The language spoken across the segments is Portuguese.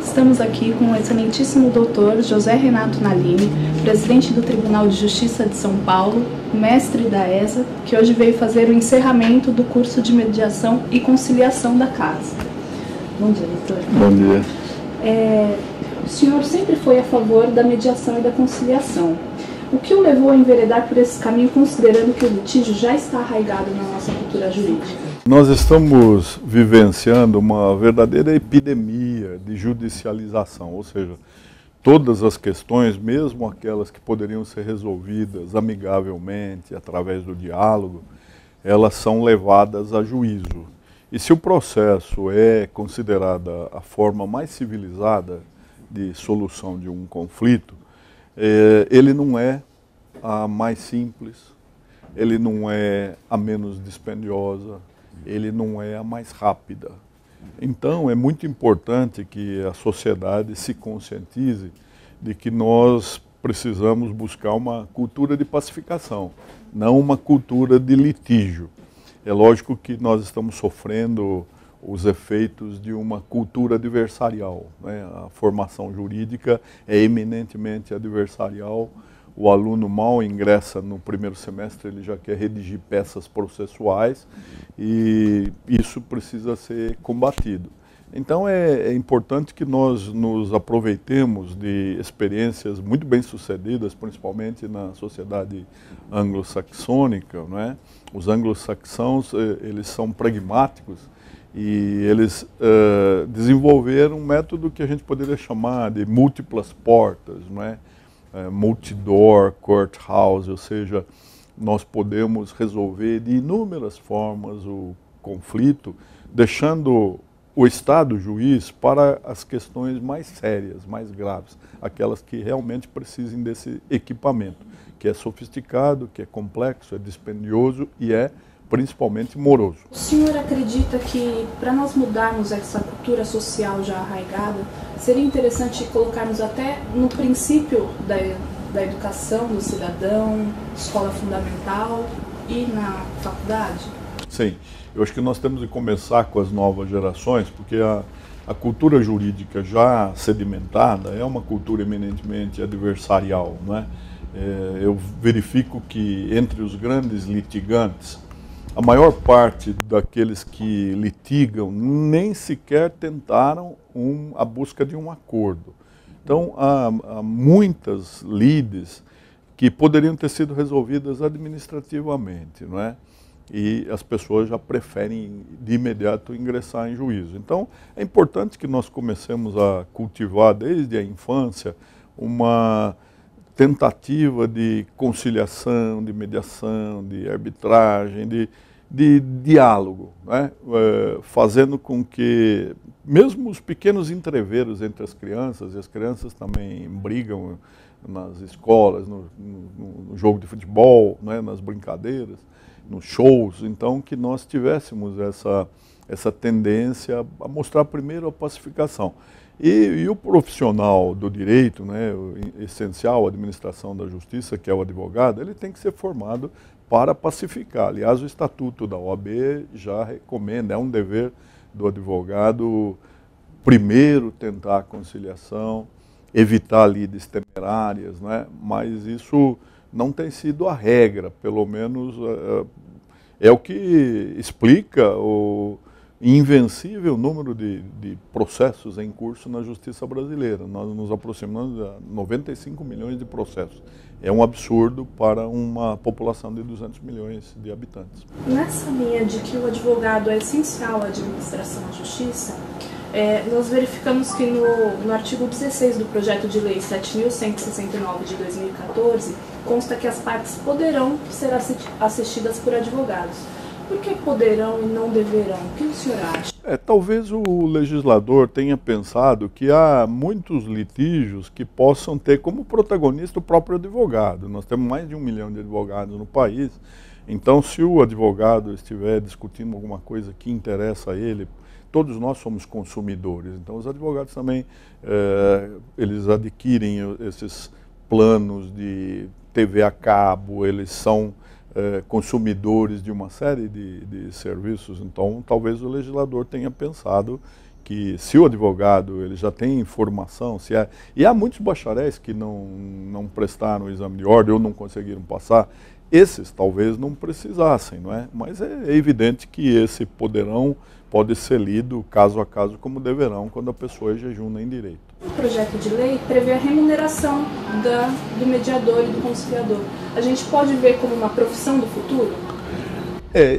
Estamos aqui com o excelentíssimo doutor José Renato Nalini, presidente do Tribunal de Justiça de São Paulo, mestre da ESA, que hoje veio fazer o encerramento do curso de mediação e conciliação da casa. Bom dia, doutor. Bom dia. O senhor sempre foi a favor da mediação e da conciliação. O que o levou a enveredar por esse caminho, considerando que o litígio já está arraigado na nossa cultura jurídica? Nós estamos vivenciando uma verdadeira epidemia de judicialização, ou seja, todas as questões, mesmo aquelas que poderiam ser resolvidas amigavelmente, através do diálogo, elas são levadas a juízo. E se o processo é considerada a forma mais civilizada de solução de um conflito, ele não é a mais simples, ele não é a menos dispendiosa, ele não é a mais rápida. Então, é muito importante que a sociedade se conscientize de que nós precisamos buscar uma cultura de pacificação, não uma cultura de litígio. É lógico que nós estamos sofrendo os efeitos de uma cultura adversarial, né? A formação jurídica é eminentemente adversarial. O aluno mal ingressa no primeiro semestre, ele já quer redigir peças processuais e isso precisa ser combatido. Então é importante que nós nos aproveitemos de experiências muito bem sucedidas, principalmente na sociedade anglo-saxônica, né? Os anglo-saxãos, eles são pragmáticos e eles desenvolveram um método que a gente poderia chamar de múltiplas portas, não é? Multi-door courthouse, ou seja, nós podemos resolver de inúmeras formas o conflito, deixando o Estado juiz para as questões mais sérias, mais graves, aquelas que realmente precisem desse equipamento, que é sofisticado, que é complexo, é dispendioso e é principalmente moroso. O senhor acredita que, para nós mudarmos essa cultura social já arraigada, seria interessante colocarmos até no princípio da educação do cidadão, escola fundamental e na faculdade? Sim, eu acho que nós temos de começar com as novas gerações, porque a cultura jurídica já sedimentada é uma cultura eminentemente adversarial, não é? Eu verifico que entre os grandes litigantes, a maior parte daqueles que litigam nem sequer tentaram a busca de um acordo. Então, há muitas lides que poderiam ter sido resolvidas administrativamente, não é? E as pessoas já preferem de imediato ingressar em juízo. Então, é importante que nós comecemos a cultivar desde a infância uma tentativa de conciliação, de mediação, de arbitragem, de diálogo, né? Fazendo com que, mesmo os pequenos entreveros entre as crianças, e as crianças também brigam nas escolas, no jogo de futebol, né? Nas brincadeiras, nos shows, então que nós tivéssemos essa tendência a mostrar primeiro a pacificação. E o profissional do direito, né, o essencial, a administração da justiça, que é o advogado, ele tem que ser formado para pacificar. Aliás, o Estatuto da OAB já recomenda, é um dever do advogado primeiro tentar a conciliação, evitar lides temerárias, né? Mas isso não tem sido a regra, pelo menos é o que explica o invencível número de processos em curso na justiça brasileira. Nós nos aproximamos de 95 milhões de processos. É um absurdo para uma população de 200 milhões de habitantes. Nessa linha de que o advogado é essencial à administração da justiça, nós verificamos que no artigo 16 do projeto de lei 7.169 de 2014, consta que as partes poderão ser assistidas por advogados. Por que poderão e não deverão? O que o senhor acha? Talvez o legislador tenha pensado que há muitos litígios que possam ter como protagonista o próprio advogado. Nós temos mais de 1 milhão de advogados no país, então se o advogado estiver discutindo alguma coisa que interessa a ele, todos nós somos consumidores, então os advogados também, eles adquirem esses planos de TV a cabo, eles são consumidores de uma série de serviços, então talvez o legislador tenha pensado que se o advogado ele já tem informação, e há muitos bacharéis que não prestaram o exame de ordem ou não conseguiram passar, esses talvez não precisassem, não é? Mas é evidente que esse poderão pode ser lido caso a caso como deverão quando a pessoa é jejuna em direito. O projeto de lei prevê a remuneração do mediador e do conciliador. A gente pode ver como uma profissão do futuro?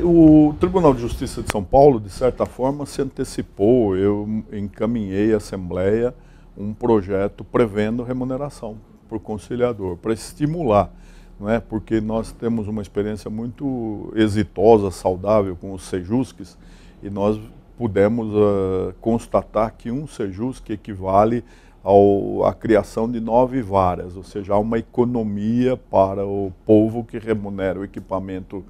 O Tribunal de Justiça de São Paulo, de certa forma, se antecipou. Eu encaminhei à Assembleia um projeto prevendo remuneração para o conciliador, para estimular, não é? Porque nós temos uma experiência muito exitosa, saudável com os sejusques, e nós pudemos constatar que um sejusque equivale à criação de 9 varas, ou seja, há uma economia para o povo que remunera o equipamento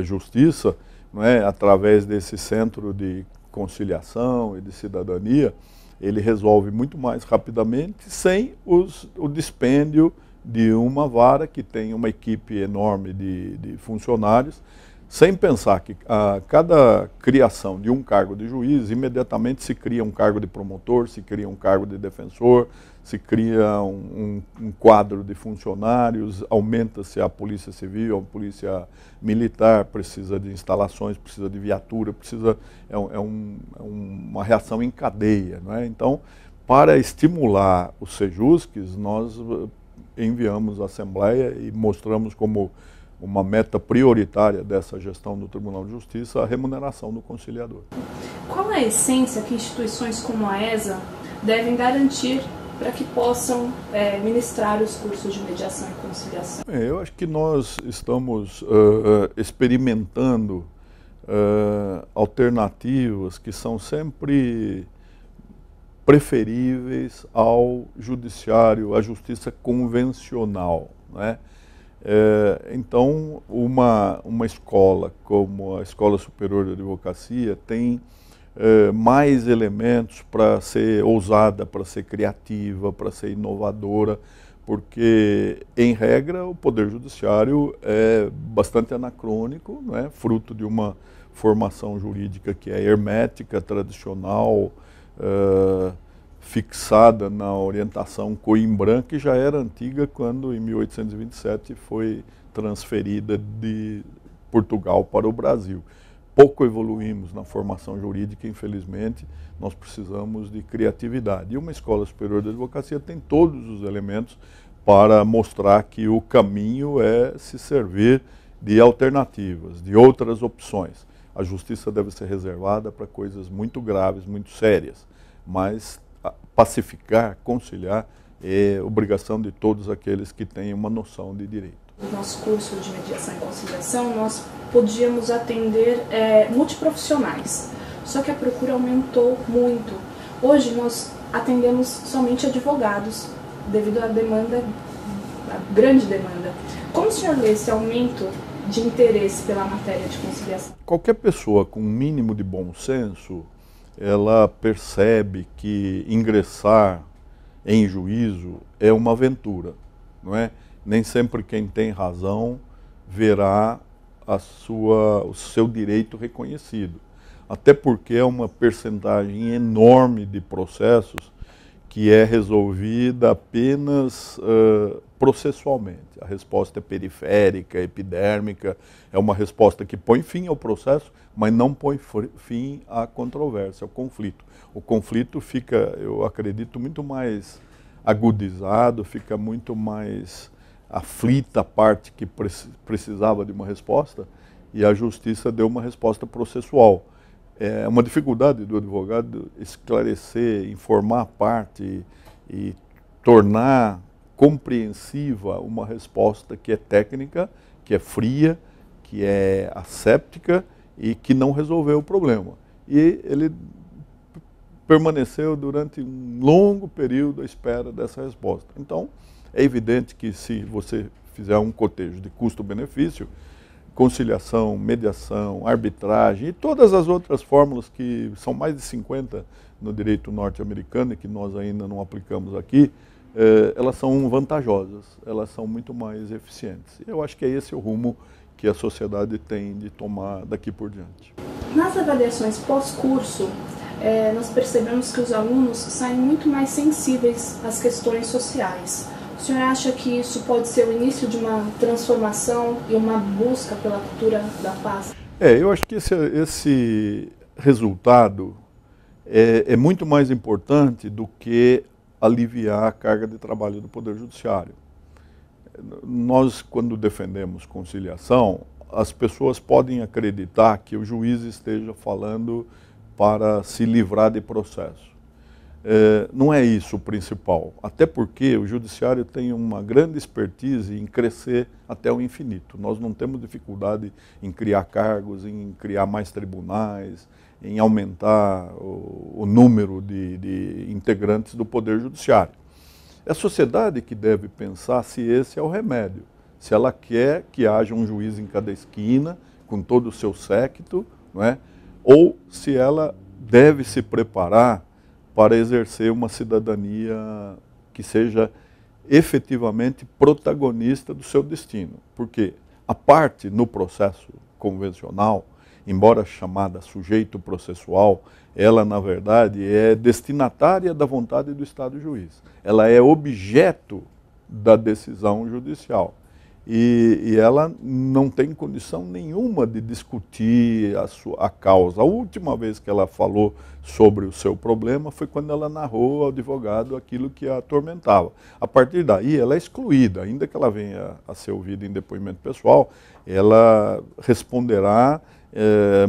justiça, não é? Através desse centro de conciliação e de cidadania, ele resolve muito mais rapidamente sem o dispêndio de uma vara que tem uma equipe enorme de funcionários, sem pensar que a cada criação de um cargo de juiz, imediatamente se cria um cargo de promotor, se cria um cargo de defensor, se cria um quadro de funcionários, aumenta-se a polícia civil, a polícia militar, precisa de instalações, precisa de viatura, uma reação em cadeia, não é? Então, para estimular os sejusques, nós enviamos à Assembleia e mostramos como uma meta prioritária dessa gestão do Tribunal de Justiça a remuneração do conciliador. Qual é a essência que instituições como a ESA devem garantir para que possam ministrar os cursos de mediação e conciliação? Eu acho que nós estamos experimentando alternativas que são sempre preferíveis ao judiciário, à justiça convencional, né? Então, uma escola como a Escola Superior de Advocacia tem mais elementos para ser ousada, para ser criativa, para ser inovadora, porque, em regra, o Poder Judiciário é bastante anacrônico, não é? Fruto de uma formação jurídica que é hermética, tradicional, fixada na orientação Coimbra, que já era antiga quando, em 1827, foi transferida de Portugal para o Brasil. Pouco evoluímos na formação jurídica, infelizmente, nós precisamos de criatividade. E uma Escola Superior de Advocacia tem todos os elementos para mostrar que o caminho é se servir de alternativas, de outras opções. A justiça deve ser reservada para coisas muito graves, muito sérias, mas pacificar, conciliar é obrigação de todos aqueles que têm uma noção de direito. No nosso curso de mediação e conciliação, nós podíamos atender multiprofissionais, só que a procura aumentou muito. Hoje nós atendemos somente advogados, devido à demanda, à grande demanda. Como o senhor vê esse aumento de interesse pela matéria de conciliação? Qualquer pessoa com um mínimo de bom senso, ela percebe que ingressar em juízo é uma aventura, não é? Nem sempre quem tem razão verá o seu direito reconhecido. Até porque é uma percentagem enorme de processos que é resolvida apenas processualmente. A resposta é periférica, epidérmica, é uma resposta que põe fim ao processo, mas não põe fim à controvérsia, ao conflito. O conflito fica, eu acredito, muito mais agudizado, fica muito mais aflita a parte que precisava de uma resposta, e a justiça deu uma resposta processual. É uma dificuldade do advogado esclarecer, informar a parte e tornar compreensiva uma resposta que é técnica, que é fria, que é asséptica e que não resolveu o problema. E ele permaneceu durante um longo período à espera dessa resposta. Então, é evidente que se você fizer um cotejo de custo-benefício, conciliação, mediação, arbitragem e todas as outras fórmulas que são mais de 50 no direito norte-americano e que nós ainda não aplicamos aqui, elas são vantajosas, elas são muito mais eficientes. Eu acho que é esse o rumo que a sociedade tem de tomar daqui por diante. Nas avaliações pós-curso, nós percebemos que os alunos saem muito mais sensíveis às questões sociais. O senhor acha que isso pode ser o início de uma transformação e uma busca pela cultura da paz? Eu acho que esse resultado é muito mais importante do que aliviar a carga de trabalho do Poder Judiciário. Nós, quando defendemos conciliação, as pessoas podem acreditar que o juiz esteja falando para se livrar de processo. Não é isso o principal, até porque o judiciário tem uma grande expertise em crescer até o infinito. Nós não temos dificuldade em criar cargos, em criar mais tribunais, em aumentar o número de integrantes do Poder Judiciário. É a sociedade que deve pensar se esse é o remédio, se ela quer que haja um juiz em cada esquina, com todo o seu séquito, não é? Ou se ela deve se preparar para exercer uma cidadania que seja efetivamente protagonista do seu destino. Porque a parte no processo convencional, embora chamada sujeito processual, ela, na verdade, é destinatária da vontade do Estado juiz. Ela é objeto da decisão judicial. E ela não tem condição nenhuma de discutir a causa. A última vez que ela falou sobre o seu problema foi quando ela narrou ao advogado aquilo que a atormentava. A partir daí, ela é excluída, ainda que ela venha a ser ouvida em depoimento pessoal, ela responderá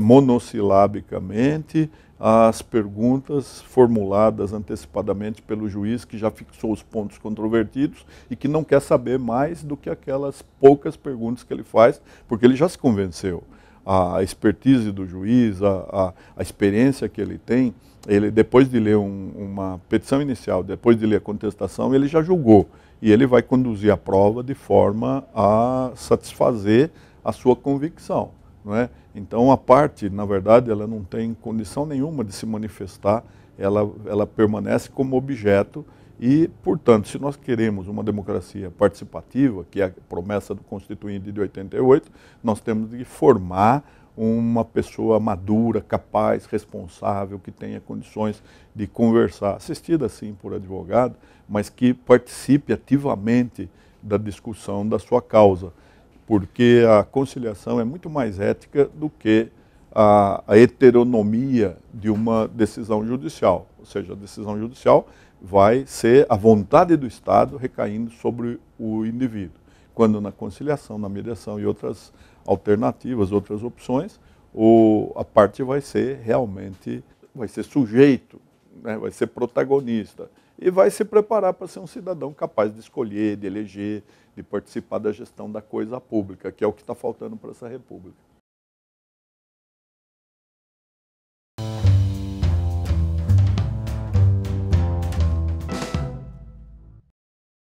monossilabicamente as perguntas formuladas antecipadamente pelo juiz que já fixou os pontos controvertidos e que não quer saber mais do que aquelas poucas perguntas que ele faz, porque ele já se convenceu. A expertise do juiz, a experiência que ele tem, ele depois de ler uma petição inicial, depois de ler a contestação, ele já julgou. E ele vai conduzir a prova de forma a satisfazer a sua convicção. Não é? Então a parte, na verdade, ela não tem condição nenhuma de se manifestar, ela permanece como objeto e, portanto, se nós queremos uma democracia participativa, que é a promessa do Constituinte de 88, nós temos de formar uma pessoa madura, capaz, responsável, que tenha condições de conversar, assistida sim por advogado, mas que participe ativamente da discussão da sua causa. Porque a conciliação é muito mais ética do que a heteronomia de uma decisão judicial. Ou seja, a decisão judicial vai ser a vontade do Estado recaindo sobre o indivíduo. Quando na conciliação, na mediação e outras alternativas, outras opções, a parte vai ser realmente, vai ser sujeito, né, vai ser protagonista. E vai se preparar para ser um cidadão capaz de escolher, de eleger, de participar da gestão da coisa pública, que é o que está faltando para essa república.